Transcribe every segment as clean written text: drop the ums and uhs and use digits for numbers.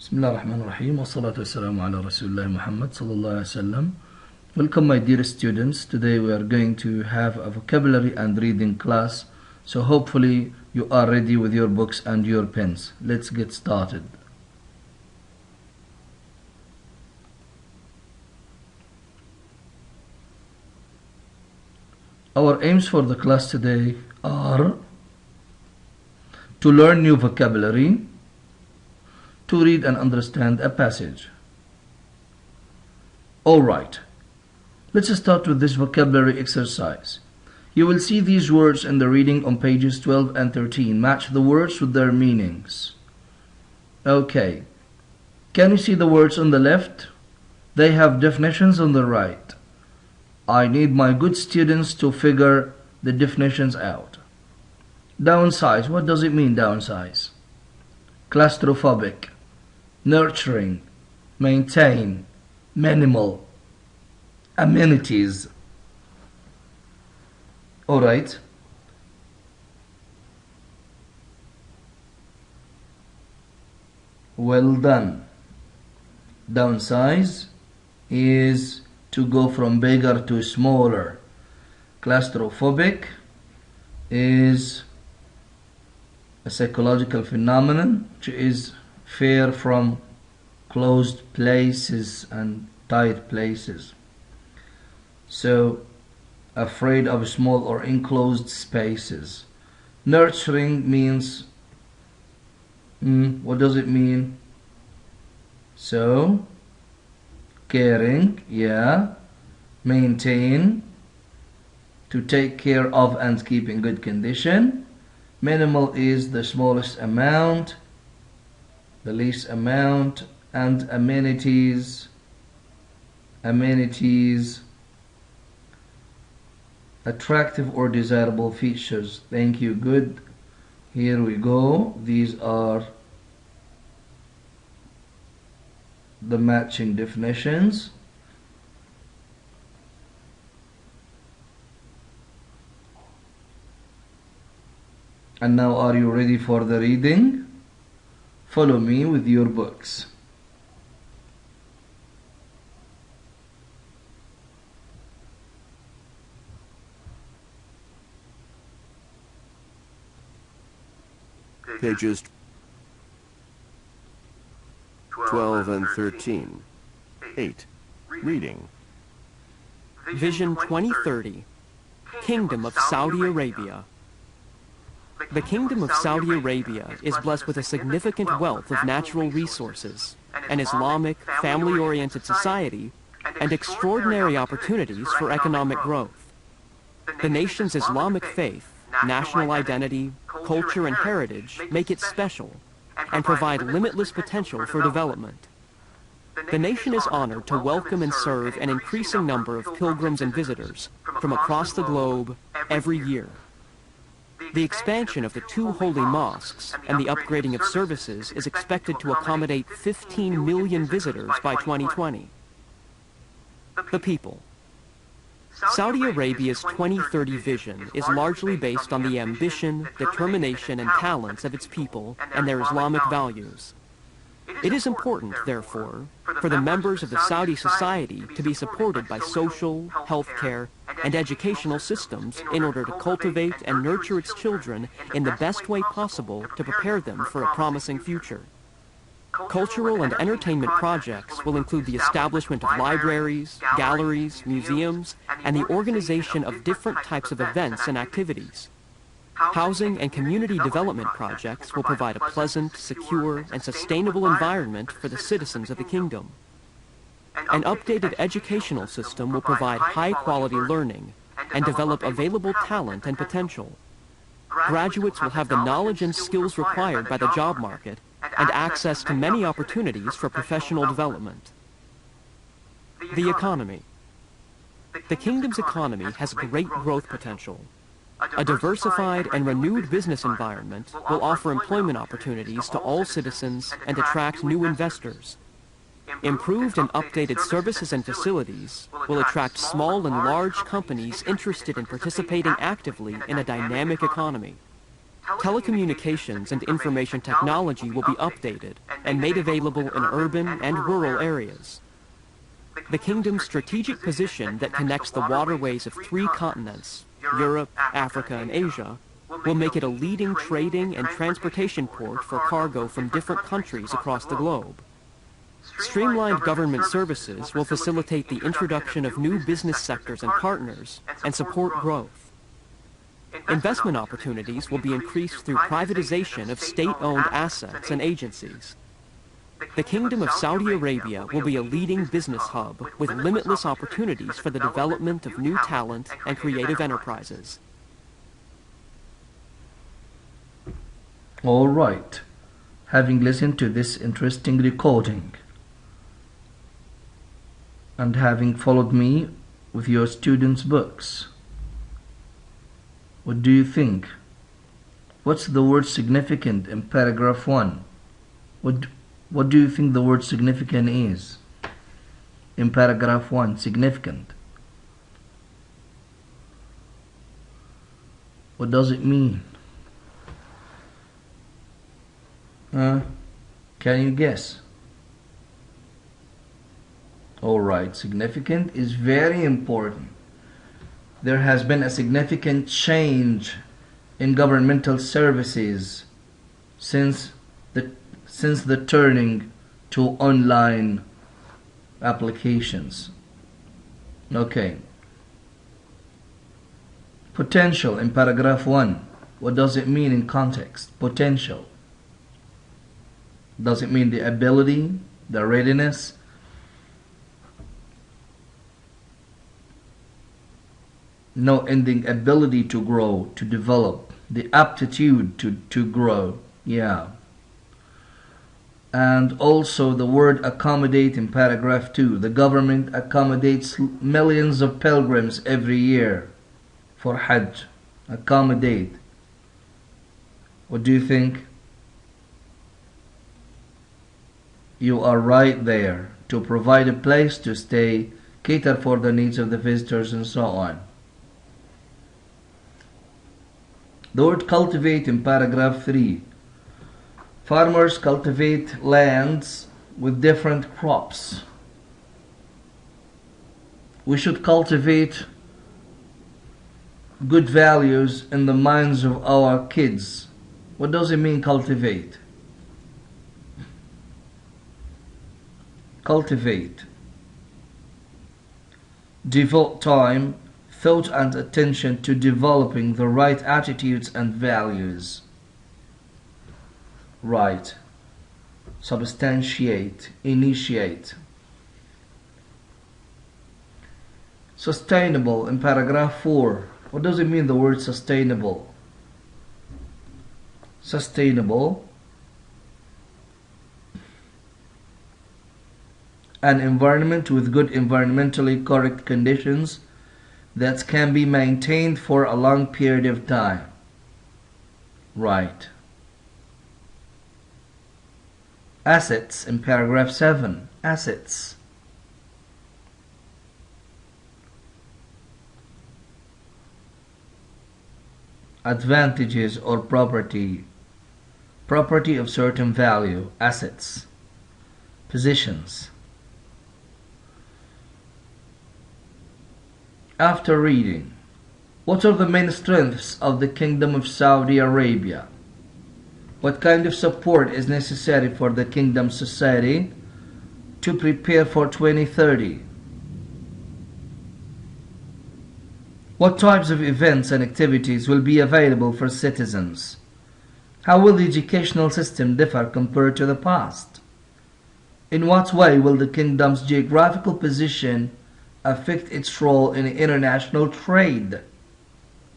Bismillah ar-Rahman ar-Rahim. Wassalatu wassalamu ala Rasulullah Muhammad sallallahu alaihi wasallam. Welcome my dear students. Today we are going to have a vocabulary and reading class. So hopefully you are ready with your books and your pens. Let's get started. Our aims for the class today are to learn new vocabulary, to read and understand a passage. Alright, let's start with this vocabulary exercise. You will see these words in the reading on pages 12 and 13. Match the words with their meanings. Okay, can you see the words on the left? They have definitions on the right. I need my good students to figure the definitions out. Downsize, what does it mean, downsize? Claustrophobic, nurturing, maintain, minimal, amenities. Alright. Well done. Downsize is to go from bigger to smaller. Claustrophobic is a psychological phenomenon which is fear from closed places and tight places. So, afraid of small or enclosed spaces. Nurturing means, what does it mean? So, caring, yeah. Maintain, to take care of and keep in good condition. Minimal is the smallest amount, the least amount, and amenities, attractive or desirable features. Thank you, good. Here we go. These are the matching definitions. And now are you ready for the reading? Follow me with your books. Pages 12 and 13. 8. Reading. Vision 2030, Kingdom of Saudi Arabia. The Kingdom of Saudi Arabia is blessed with a significant wealth of natural resources, an Islamic, family-oriented society, and extraordinary opportunities for economic growth. The nation's Islamic faith, national identity, culture, and heritage make it special and provide limitless potential for development. The nation is honored to welcome and serve an increasing number of pilgrims and visitors from across the globe every year. The expansion of the 2 holy mosques and the upgrading of services is expected to accommodate 15 million visitors by 2020. The people. Saudi Arabia's 2030 vision is largely based on the ambition, determination, and talents of its people and their Islamic values. It is important, therefore, for the members of the Saudi society to be supported by social, healthcare, and educational systems in order to cultivate and nurture its children in the best way possible to prepare them for a promising future. Cultural and entertainment projects will include the establishment of libraries, galleries, museums, and the organization of different types of events and activities. Housing and community development projects will provide a pleasant, secure, and sustainable environment for the citizens of the kingdom. An updated educational system will provide high-quality learning and develop available talent and potential. Graduates will have the knowledge and skills required by the job market and access to many opportunities for professional development. The economy. The kingdom's economy has great growth potential. A diversified and renewed business environment will offer employment opportunities to all citizens and attract new investors. Improved and updated services and facilities will attract small and large companies interested in participating actively in a dynamic economy. Telecommunications and information technology will be updated and made available in urban and rural areas. The kingdom's strategic position that connects the waterways of 3 continents, Europe, Africa, and Asia, will make it a leading trading and transportation port for cargo from different countries across the globe. Streamlined government services will facilitate the introduction of new business sectors and partners and support growth. Investment opportunities will be increased through privatization of state-owned assets and agencies. The Kingdom of Saudi Arabia will be a leading business hub with limitless opportunities for the development of new talent and creative enterprises. All right. Having listened to this interesting recording and having followed me with your students' books, what do you think? What's the word significant in paragraph 1? What do you think the word significant is? In paragraph 1, significant. What does it mean? Can you guess? Alright, significant is very important. There has been a significant change in governmental services since the turning to online applications. Okay. Potential in paragraph 1. What does it mean in context? Potential. Does it mean the ability, the readiness? No ending ability to grow, to develop, the aptitude to grow. Yeah. And also the word accommodate in paragraph 2. The government accommodates millions of pilgrims every year for Hajj. Accommodate. What do you think? You are right there. To provide a place to stay, cater for the needs of the visitors, and so on. The word cultivate in paragraph 3. Farmers cultivate lands with different crops. We should cultivate good values in the minds of our kids. What does it mean, cultivate? Cultivate. Devote time, thought and attention to developing the right attitudes and values. Right. Substantiate, initiate. Sustainable in paragraph 4. What does it mean, the word sustainable? Sustainable. An environment with good environmentally correct conditions that can be maintained for a long period of time. Right. Assets in paragraph 7. Assets. Advantages or property. Property of certain value. Assets. Positions. After reading, what are the main strengths of the Kingdom of Saudi Arabia? What kind of support is necessary for the Kingdom's society to prepare for 2030? What types of events and activities will be available for citizens? How will the educational system differ compared to the past? In what way will the Kingdom's geographical position affect its role in international trade?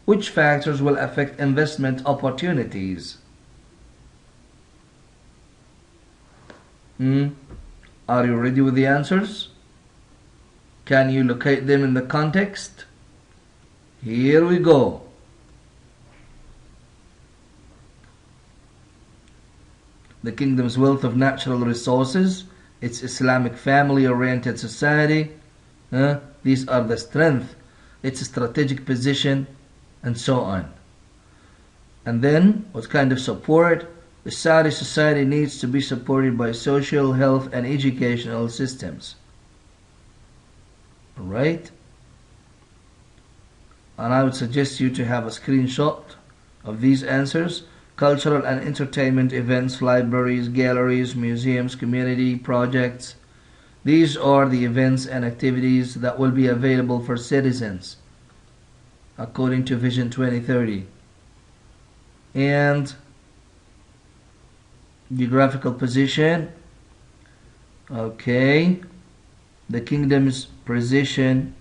Which factors will affect investment opportunities? Are you ready with the answers? Can you locate them in the context? Here we go. The Kingdom's wealth of natural resources, its Islamic family-oriented society, these are the strength, its strategic position, and so on. And then, what kind of support? The Saudi society needs to be supported by social, health, and educational systems. Alright? And I would suggest you to have a screenshot of these answers. Cultural and entertainment events, libraries, galleries, museums, community projects. These are the events and activities that will be available for citizens according to Vision 2030. And geographical position. Okay. The kingdom's position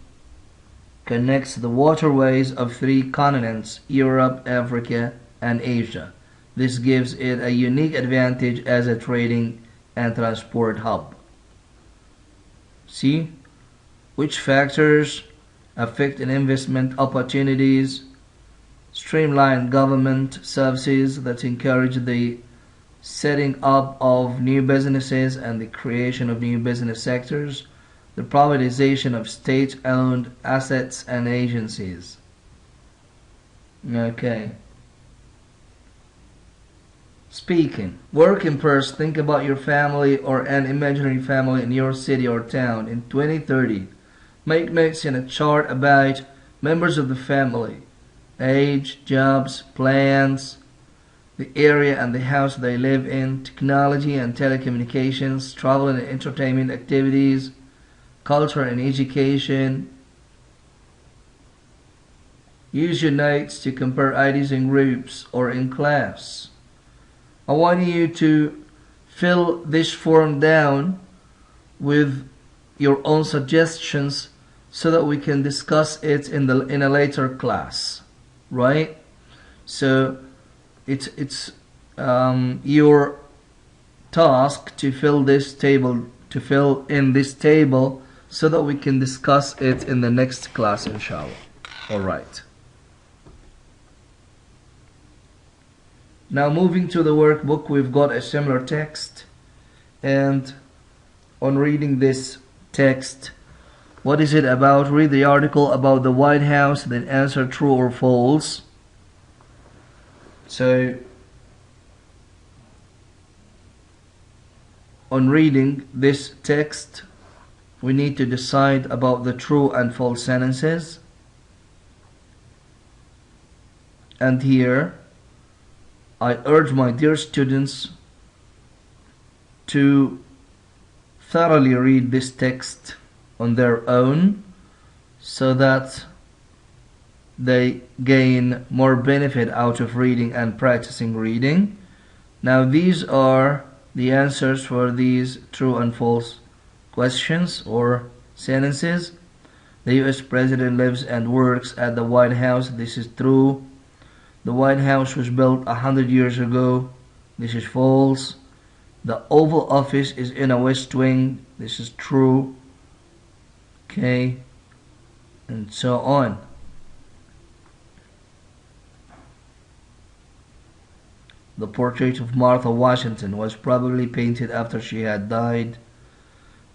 connects the waterways of 3 continents, Europe, Africa, and Asia. This gives it a unique advantage as a trading and transport hub. See? Which factors affect an investment opportunities? Streamline government services that encourage the setting up of new businesses and the creation of new business sectors. The privatization of state-owned assets and agencies. Okay. Speaking. Working first. Think about your family or an imaginary family in your city or town in 2030. Make notes in a chart about members of the family. Age, jobs, plans, the area and the house they live in, technology and telecommunications, travel and entertainment activities, culture and education. Use your notes to compare ideas in groups or in class. I want you to fill this form down with your own suggestions so that we can discuss it in a later class, right? So it's your task to fill in this table so that we can discuss it in the next class, inshallah. Alright. Now moving to the workbook, we've got a similar text, and on reading this text, what is it about? Read the article about the White House, then answer true or false. So on reading this text, we need to decide about the true and false sentences. And here, I urge my dear students to thoroughly read this text on their own so that they gain more benefit out of reading and practicing reading. Now these are the answers for these true and false questions or sentences. The US President lives and works at the White House. This is true. The White House was built 100 years ago. This is false. The Oval Office is in a West Wing. This is true. Okay, and so on. The portrait of Martha Washington was probably painted after she had died.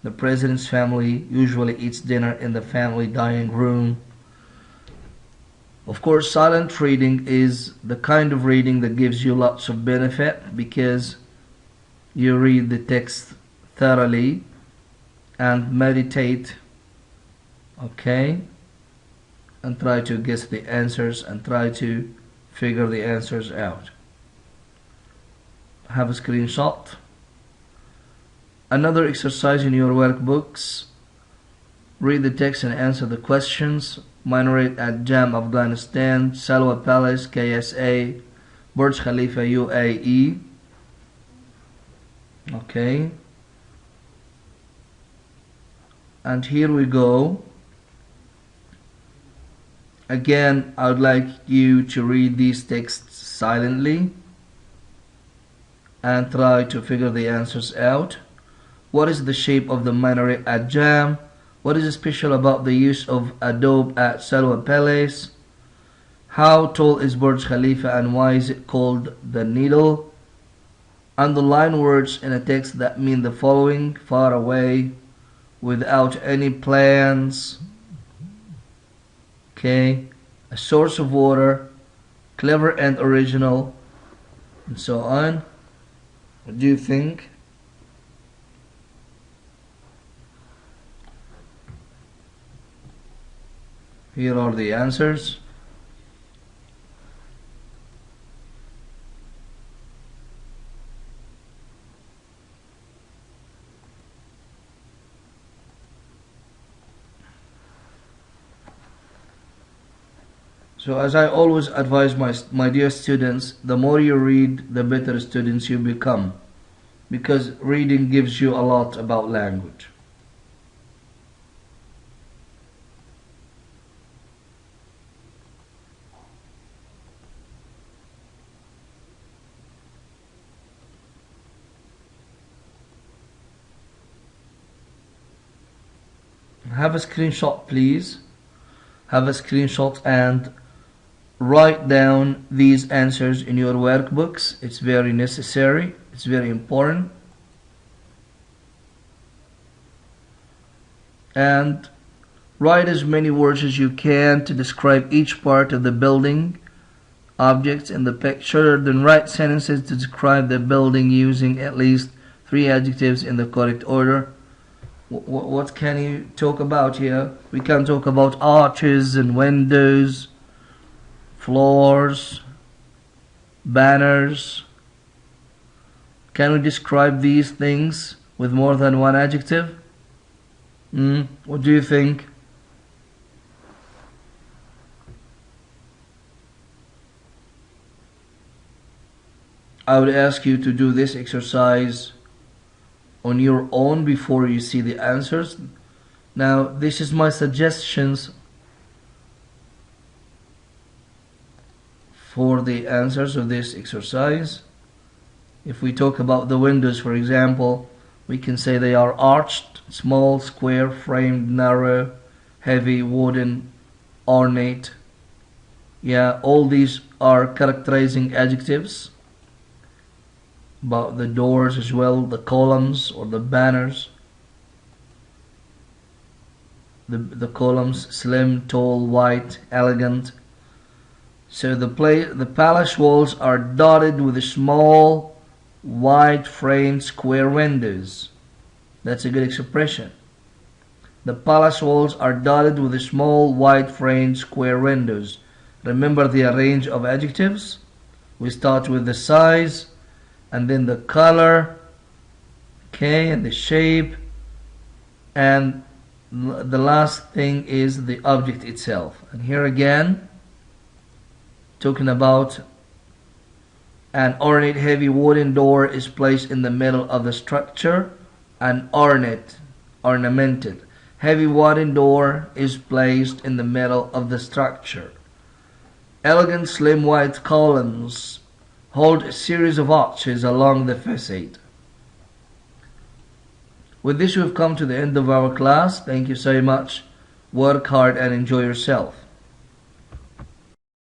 The president's family usually eats dinner in the family dining room. Of course, silent reading is the kind of reading that gives you lots of benefit because you read the text thoroughly and meditate, okay, and try to guess the answers and try to figure the answers out. Have a screenshot. Another exercise in your workbooks. Read the text and answer the questions. Minaret at Jam, Afghanistan. Salwa Palace, KSA. Burj Khalifa, UAE. Okay. And here we go. Again, I would like you to read these texts silently and try to figure the answers out. What is the shape of the minaret at Jam? What is special about the use of adobe at Salwa Palace? How tall is Burj Khalifa and why is it called the Needle? Underline words in a text that mean the following: far away, without any plans, okay, a source of water, clever and original, and so on. What do you think? Here are the answers. So as I always advise my dear students, the more you read, the better students you become, because reading gives you a lot about language. Have a screenshot, please. Have a screenshot and write down these answers in your workbooks. It's very necessary. It's very important. And write as many words as you can to describe each part of the building, objects in the picture. Then write sentences to describe the building using at least 3 adjectives in the correct order. What can you talk about here? We can talk about arches and windows, floors, banners. Can we describe these things with more than 1 adjective? What do you think? I would ask you to do this exercise on your own before you see the answers. Now, this is my suggestions for the answers of this exercise. If we talk about the windows, for example, we can say they are arched, small, square, framed, narrow, heavy, wooden, ornate. Yeah, all these are characterizing adjectives. About the doors as well, the columns or the banners. The columns, slim, tall, white, elegant. So the palace walls are dotted with small, wide framed square windows. That's a good expression. The palace walls are dotted with small, wide framed square windows. Remember the range of adjectives? We start with the size, and then the color, okay, and the shape, and the last thing is the object itself. And here again, talking about an ornate heavy wooden door is placed in the middle of the structure. An ornamented heavy wooden door is placed in the middle of the structure. Elegant slim white columns hold a series of arches along the facade. With this, we've come to the end of our class. Thank you so much. Work hard and enjoy yourself.